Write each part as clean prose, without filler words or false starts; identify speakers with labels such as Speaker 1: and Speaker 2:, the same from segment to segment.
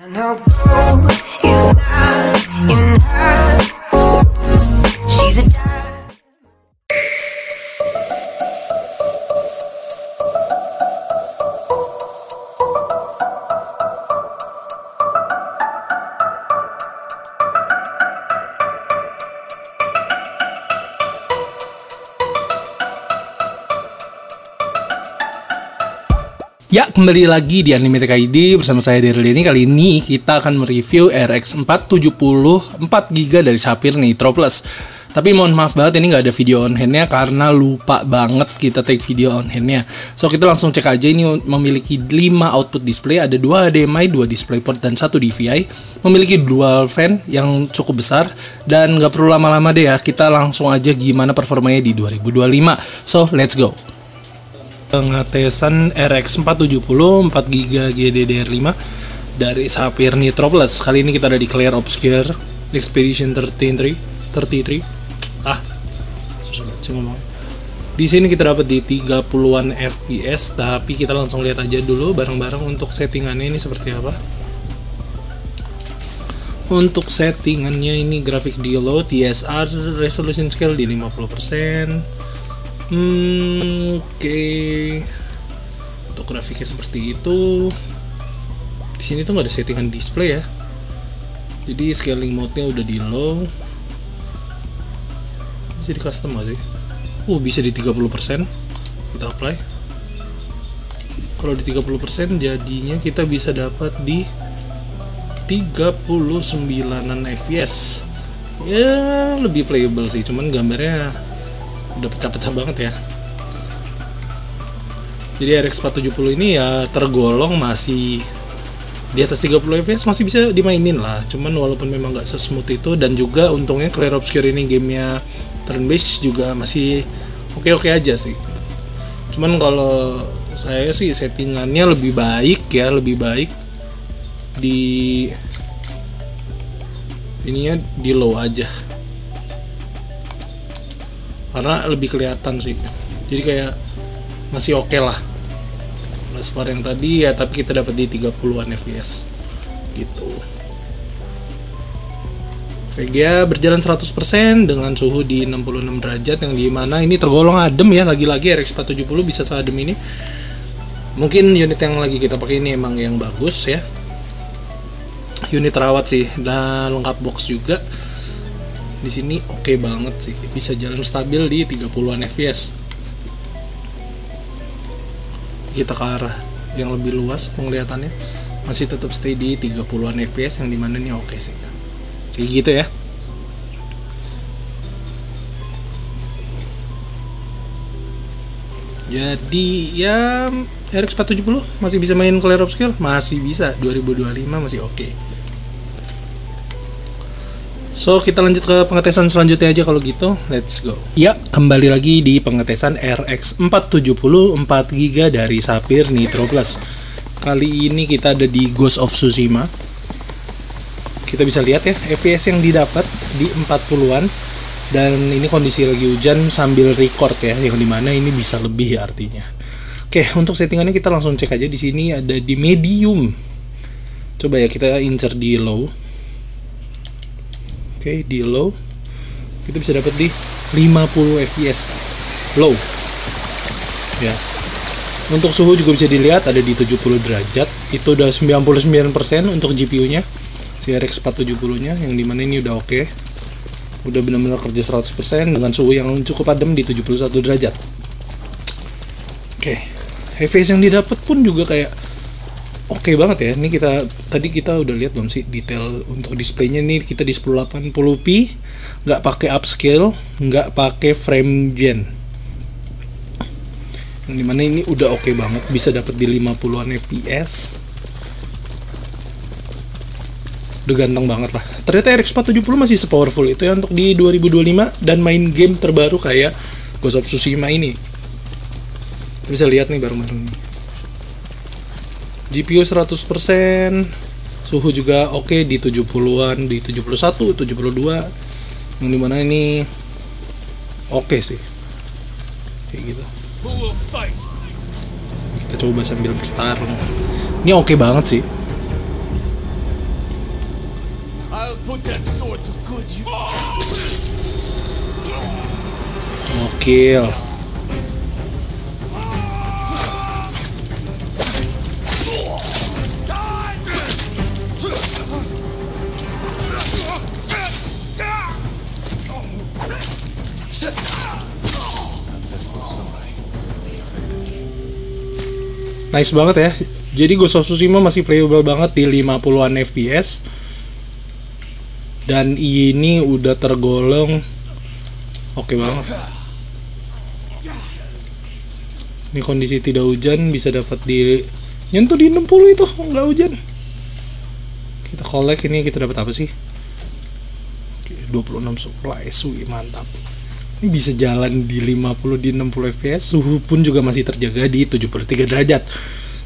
Speaker 1: No gold is not in her. She's a
Speaker 2: Ya, kembali lagi di Animatic ID bersama saya Daryl ini. Kali ini kita akan mereview RX 470 4GB dari Sapphire Nitro Plus. Tapi mohon maaf banget ini nggak ada video on handnya karena lupa banget kita take video on handnya. So kita langsung cek aja. Ini memiliki 5 output display, ada 2 HDMI, 2 DisplayPort dan 1 DVI. Memiliki dual fan yang cukup besar dan nggak perlu lama-lama deh ya. Kita langsung aja gimana performanya di 2025. So let's go. Pengetesan RX 470 4GB GDDR5 dari Sapphire Nitro Plus. Kali ini kita ada di Clear Obscure Expedition 33. Susah banget sih ngomong. Di sini kita dapat di 30-an FPS, tapi kita langsung lihat aja dulu bareng-bareng untuk settingannya ini seperti apa. Untuk settingannya ini grafik di low, TSR resolution scale di 50%. Oke. Untuk grafiknya seperti itu. Di sini tuh nggak ada settingan display ya. Jadi scaling mode-nya udah di low. Bisa di custom nggak sih? Bisa di 30%. Kita apply. Kalau di 30% jadinya kita bisa dapat di 39an fps. Ya lebih playable sih, cuman gambarnya udah pecah-pecah banget ya. Jadi RX 470 ini ya tergolong masih di atas 30 fps, masih bisa dimainin lah. Cuman walaupun memang gak sesmooth itu, dan juga untungnya Clear Obscure ini gamenya turn based juga masih oke-oke aja sih. Cuman kalau saya sih settingannya lebih baik ya, lebih baik di ininya di low aja, karena lebih kelihatan sih. Jadi kayak masih oke lah. Nggak separ yang tadi ya, tapi kita dapat di 30-an fps gitu. VGA berjalan 100% dengan suhu di 66 derajat, yang dimana ini tergolong adem ya. Lagi-lagi RX 470 bisa seadem ini. Mungkin unit yang lagi kita pakai ini emang yang bagus ya, unit rawat sih, dan lengkap box juga. Di sini oke banget sih, bisa jalan stabil di 30-an fps. Kita ke arah yang lebih luas penglihatannya, masih tetap stay di 30-an fps, yang dimana ini oke sih. Kayak gitu ya. Jadi ya RX 470 masih bisa main Clear Obscure, masih bisa. 2025 masih oke. So, kita lanjut ke pengetesan selanjutnya aja kalau gitu. Let's go. Ya, kembali lagi di pengetesan RX 470 4GB dari Sapphire Nitro Plus. Kali ini kita ada di Ghost of Tsushima. Kita bisa lihat ya, FPS yang didapat di 40-an. Dan ini kondisi lagi hujan sambil record ya, yang dimana ini bisa lebih ya artinya. Oke, untuk settingannya kita langsung cek aja. Di sini ada di medium. Coba ya kita insert di low. Oke, di low kita bisa dapat di 50 fps low ya. Untuk suhu juga bisa dilihat ada di 70 derajat. Itu udah 99% untuk GPU nya si RX 470 nya, yang dimana ini udah oke. Udah benar-benar kerja 100% dengan suhu yang cukup adem di 71 derajat. Oke, fps yang didapat pun juga kayak oke banget ya. Ini tadi kita udah lihat belum sih detail untuk displaynya. Nih kita di 1080p, nggak pakai upscale, nggak pakai frame gen, yang dimana ini udah oke banget, bisa dapat di 50-an fps. Udah ganteng banget lah. Ternyata RX 470 masih sepowerful itu ya untuk di 2025 dan main game terbaru kayak Ghost of Tsushima ini. Kita bisa lihat nih bareng-bareng nih. GPU 100%, suhu juga oke di 70-an, di 71, 72, yang dimana ini oke sih, kayak gitu. Kita coba sambil bertarung. Ini oke banget sih. Gokil. Nice banget ya. Jadi Ghost of Tsushima masih playable banget di 50-an FPS. Dan ini udah tergolong oke banget. Ini kondisi tidak hujan bisa dapat di nyentuh di 60 itu nggak hujan. Kita collect ini, kita dapat apa sih? 26 supply, mantap. Ini bisa jalan di 50 di 60 fps, suhu pun juga masih terjaga di 73 derajat.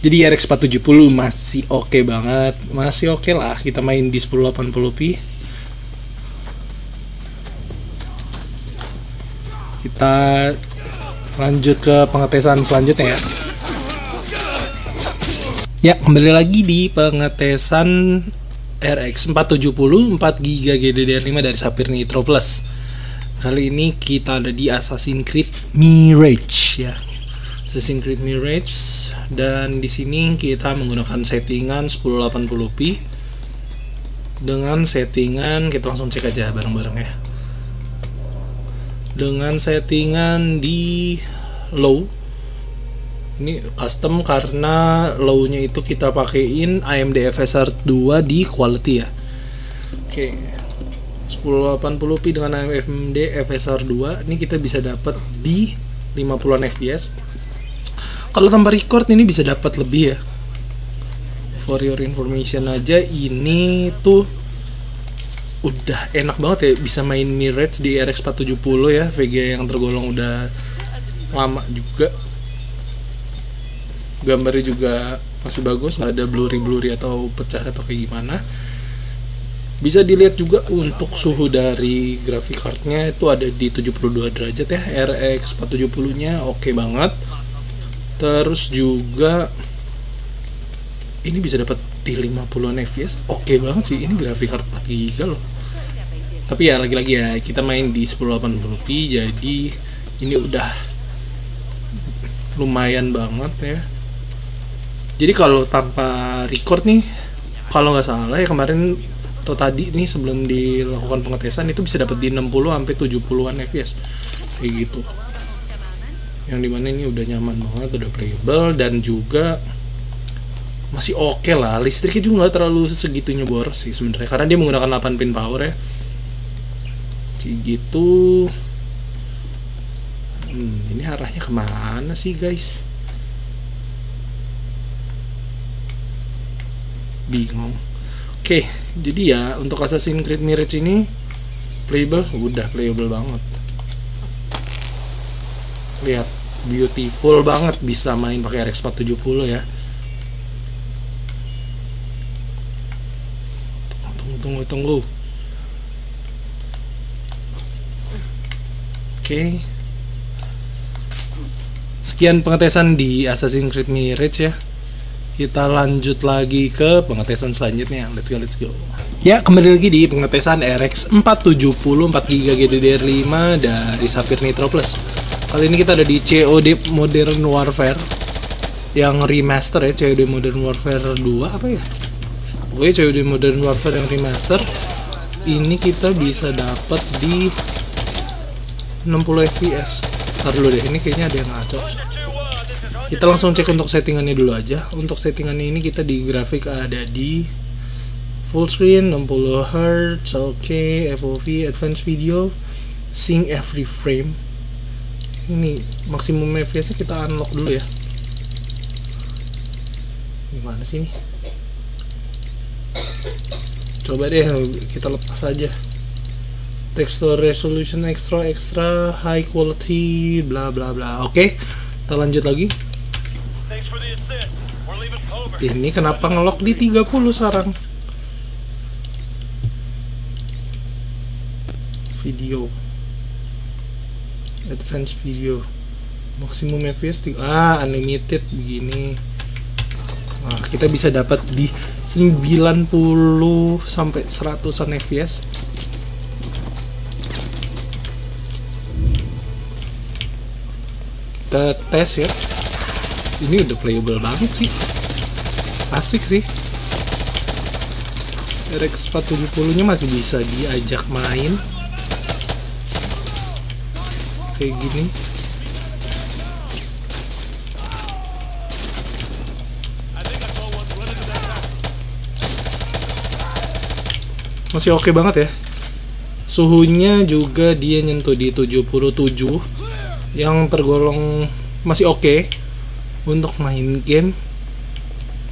Speaker 2: Jadi RX 470 masih oke banget, masih oke lah kita main di 1080p. Kita lanjut ke pengetesan selanjutnya ya. Ya, kembali lagi di pengetesan RX 470 4GB GDDR5 dari Sapphire Nitro Plus. Kali ini kita ada di Assassin's Creed Mirage ya. Assassin's Creed Mirage, dan di sini kita menggunakan settingan 1080p dengan settingan, kita langsung cek aja bareng-bareng ya. Dengan settingan di low. Ini custom karena low-nya itu kita pakein AMD FSR 2 di quality ya. Oke. 1080p dengan AMD FSR 2 ini kita bisa dapat di 50-an fps. Kalau tanpa record ini bisa dapat lebih ya. For your information aja, ini tuh udah enak banget ya, bisa main Mirage di RX 470 ya, VGA yang tergolong udah lama juga. Gambarnya juga masih bagus, nggak ada blurry atau pecah atau kayak gimana. Bisa dilihat juga untuk suhu dari graphic cardnya itu ada di 72 derajat ya. RX 470 nya oke banget. Terus juga ini bisa dapat di 50-an fps, oke banget sih. Ini graphic card 4GB loh. Tapi ya lagi-lagi ya, kita main di 1080p, jadi ini udah lumayan banget ya. Jadi kalau tanpa record nih, kalau nggak salah ya kemarin atau tadi nih sebelum dilakukan pengetesan itu bisa dapat di 60 sampai 70-an fps kayak gitu. Yang dimana ini udah nyaman banget, udah playable, dan juga masih oke lah. Listriknya juga nggak terlalu segitunya boros sih sebenarnya, karena dia menggunakan 8 pin power ya. Kayak gitu. Ini arahnya kemana sih guys? Bingung. Oke, jadi ya untuk Assassin's Creed Mirage ini playable, udah playable banget. Lihat, beautiful banget, bisa main pakai RX 470 ya. Tunggu. Oke. Sekian pengetesan di Assassin's Creed Mirage ya. Kita lanjut lagi ke pengetesan selanjutnya. Let's go. Ya, kembali lagi di pengetesan RX 470 4GB GDDR5 dari Sapphire Nitro Plus. Kali ini kita ada di COD Modern Warfare yang remaster ya, COD Modern Warfare 2 apa ya? Pokoknya COD Modern Warfare yang remaster. Ini kita bisa dapat di 60 fps. Ntar dulu deh, ini kayaknya ada yang ngaco. Kita langsung cek untuk settingannya dulu aja. Untuk settingannya ini kita di grafik ada di full screen 60Hz, oke, FOV, advanced video, sync every frame. Ini maksimum FPS nya kita unlock dulu ya. Gimana sih ini? Coba deh kita lepas aja. Texture resolution extra high quality bla bla bla. Oke, kita lanjut lagi. Ini kenapa ngelock di 30 sekarang? Video, advanced video, maksimum FPS unlimited begini. Nah, kita bisa dapat di 90 sampai 100-an fps. Kita tes ya. Ini udah playable banget sih, asik sih. RX 470 nya masih bisa diajak main kayak gini. Masih oke banget ya. Suhunya juga dia nyentuh di 77, yang tergolong masih oke untuk main game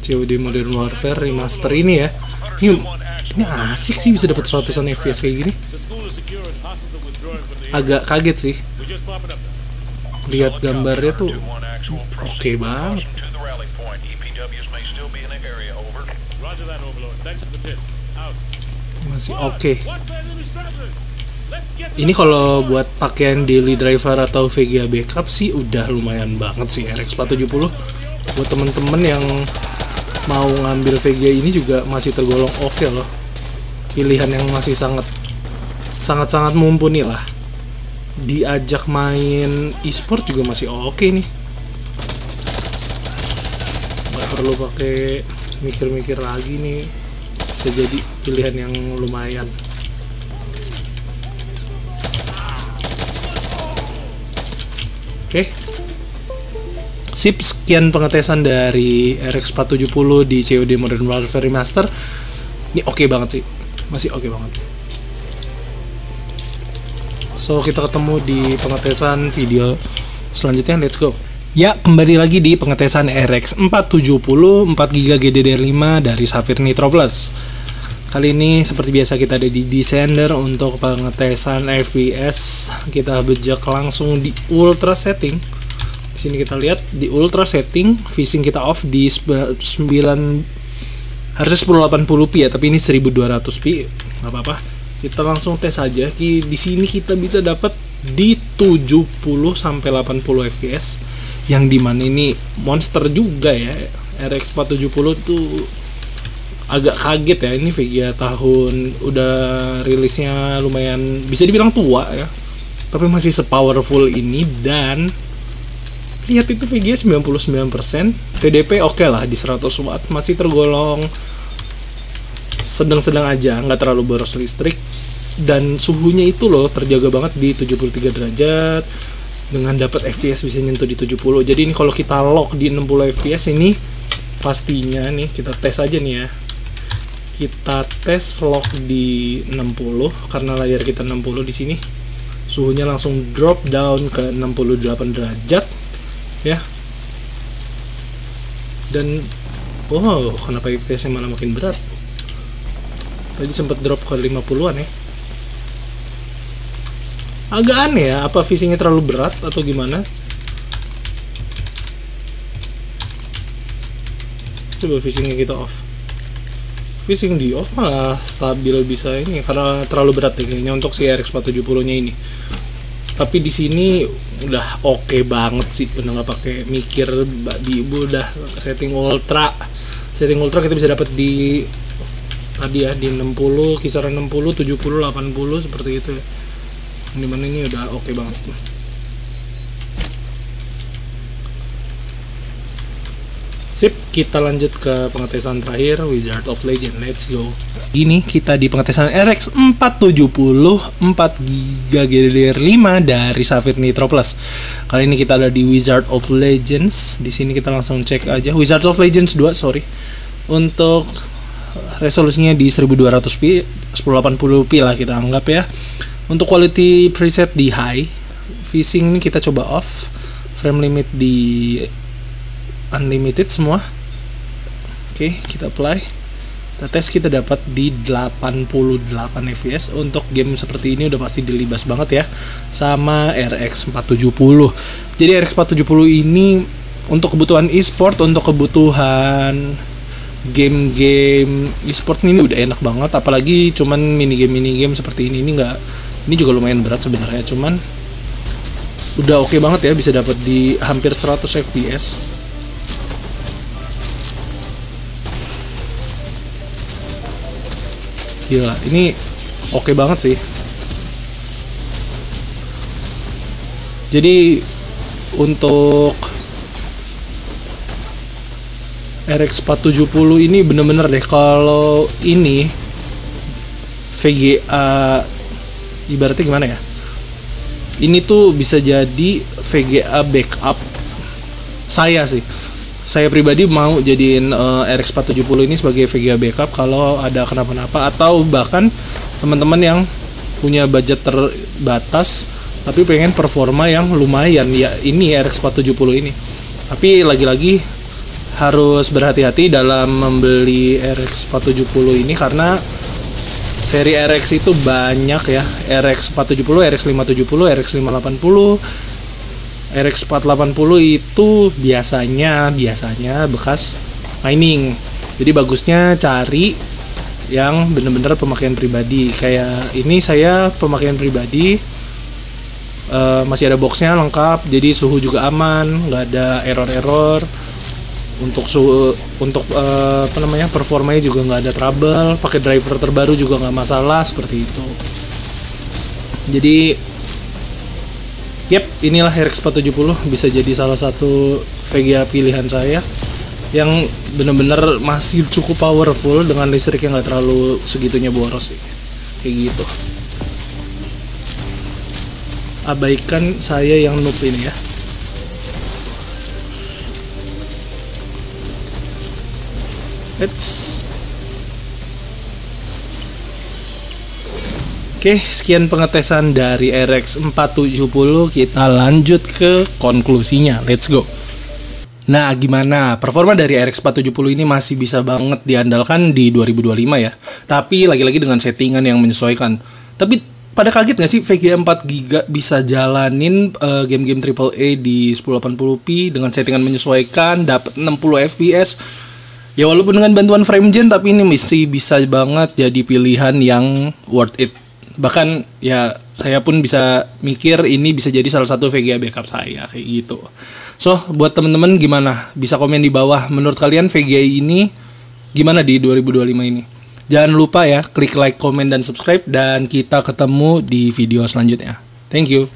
Speaker 2: COD Modern Warfare Remaster ini ya. Ini asik sih, bisa dapat 100-an fps kayak gini. Agak kaget sih. Lihat gambarnya tuh oke banget. Masih oke. Ini kalau buat pakaian daily driver atau VGA backup sih udah lumayan banget sih RX 470. Buat temen-temen yang mau ngambil VGA ini juga masih tergolong oke loh. Pilihan yang masih sangat mumpuni lah. Diajak main e-sport juga masih oke nih. Nggak perlu pakai mikir-mikir lagi nih. Bisa jadi pilihan yang lumayan. Oke. Sip, sekian pengetesan dari RX 470 di COD Modern Warfare Remaster. Ini oke banget sih. Masih oke banget. So, kita ketemu di pengetesan video selanjutnya. Let's go. Ya, kembali lagi di pengetesan RX 470 4GB GDDR5 dari Sapphire Nitro Plus. Kali ini seperti biasa kita ada di Descender untuk pengetesan FPS. Kita bejak langsung di ultra setting. Di sini kita lihat di ultra setting, VSync kita off di 9, harusnya 1080p ya, tapi ini 1200p, nggak apa-apa. Kita langsung tes aja. Di sini kita bisa dapat di 70 sampai 80 fps, yang dimana ini monster juga ya. RX 470 tuh agak kaget ya, ini VGA tahun udah rilisnya lumayan bisa dibilang tua ya, tapi masih sepowerful ini. Dan lihat itu VGA 99%, TDP oke lah di 100 watt, masih tergolong sedang-sedang aja, nggak terlalu boros listrik. Dan suhunya itu loh terjaga banget di 73 derajat dengan dapat FPS bisa nyentuh di 70. Jadi ini kalau kita lock di 60 fps ini pastinya nih, kita tes aja nih ya. Kita tes lock di 60 karena layar kita 60 di sini. Suhunya langsung drop down ke 68 derajat ya. Dan wow, kenapa FPS-nya malah makin berat? Tadi sempat drop ke 50-an ya. Agak aneh ya, apa VSync-nya terlalu berat atau gimana? Coba VSync-nya kita off. VSync di off malah stabil bisa ini, karena terlalu berat ya kayaknya untuk si RX 470-nya ini. Tapi di sini udah oke banget sih, udah nggak pakai mikir babi ibu, udah setting ultra. Setting ultra kita bisa dapat di tadi ya di 60, kisaran 60, 70, 80 seperti itu ya. Dimana ini udah oke banget. Sip, kita lanjut ke pengetesan terakhir, Wizard of Legend. Let's go. Ini kita di pengetesan RX 470 4GB GDDR5 dari Sapphire Nitro Plus. Kali ini kita ada di Wizard of Legends. Di sini kita langsung cek aja Wizard of Legends 2, sorry. Untuk resolusinya di 1200p, 1080p lah kita anggap ya. Untuk quality preset di high, VSync ini kita coba off, frame limit di unlimited semua. Oke, kita apply. Kita tes, kita dapat di 88 fps. Untuk game seperti ini udah pasti dilibas banget ya sama RX 470. Jadi RX 470 ini untuk kebutuhan e-sport, untuk kebutuhan game-game e-sport ini udah enak banget. Apalagi cuman minigame seperti ini ini juga lumayan berat sebenarnya, cuman udah oke banget ya, bisa dapat di hampir 100 fps. Gila, ini oke banget sih. Jadi untuk RX 470 ini bener-bener deh, kalau ini VGA ibaratnya gimana ya, ini tuh bisa jadi VGA backup saya sih. Saya pribadi mau jadiin RX 470 ini sebagai VGA backup kalau ada kenapa-napa, atau bahkan teman-teman yang punya budget terbatas tapi pengen performa yang lumayan, ya ini RX 470 ini. Tapi lagi-lagi harus berhati-hati dalam membeli RX 470 ini karena seri RX itu banyak ya. RX 470, RX 570, RX 580, RX 480 itu biasanya bekas mining. Jadi bagusnya cari yang bener-bener pemakaian pribadi. Kayak ini saya pemakaian pribadi, masih ada boxnya lengkap, jadi suhu juga aman, nggak ada error-error. Untuk suhu, untuk performanya juga nggak ada trouble. Pakai driver terbaru juga nggak masalah, seperti itu. Jadi yep, inilah RX 470 bisa jadi salah satu VGA pilihan saya yang bener-bener masih cukup powerful dengan listrik yang nggak terlalu segitunya boros sih, kayak gitu. Abaikan saya yang noob ini ya. Oke, sekian pengetesan dari RX 470. Kita lanjut ke konklusinya. Let's go. Nah, gimana? Performa dari RX 470 ini masih bisa banget diandalkan di 2025 ya. Tapi lagi-lagi dengan settingan yang menyesuaikan. Tapi pada kaget gak sih VGA 4GB bisa jalanin game-game AAA di 1080p dengan settingan menyesuaikan, dapat 60 fps. Ya walaupun dengan bantuan frame gen, tapi ini masih bisa banget jadi pilihan yang worth it. Bahkan ya saya pun bisa mikir ini bisa jadi salah satu VGA backup saya, kayak gitu. So buat temen-temen gimana? Bisa komen di bawah, menurut kalian VGA ini gimana di 2025 ini? Jangan lupa ya, klik like, komen, dan subscribe. Dan kita ketemu di video selanjutnya. Thank you.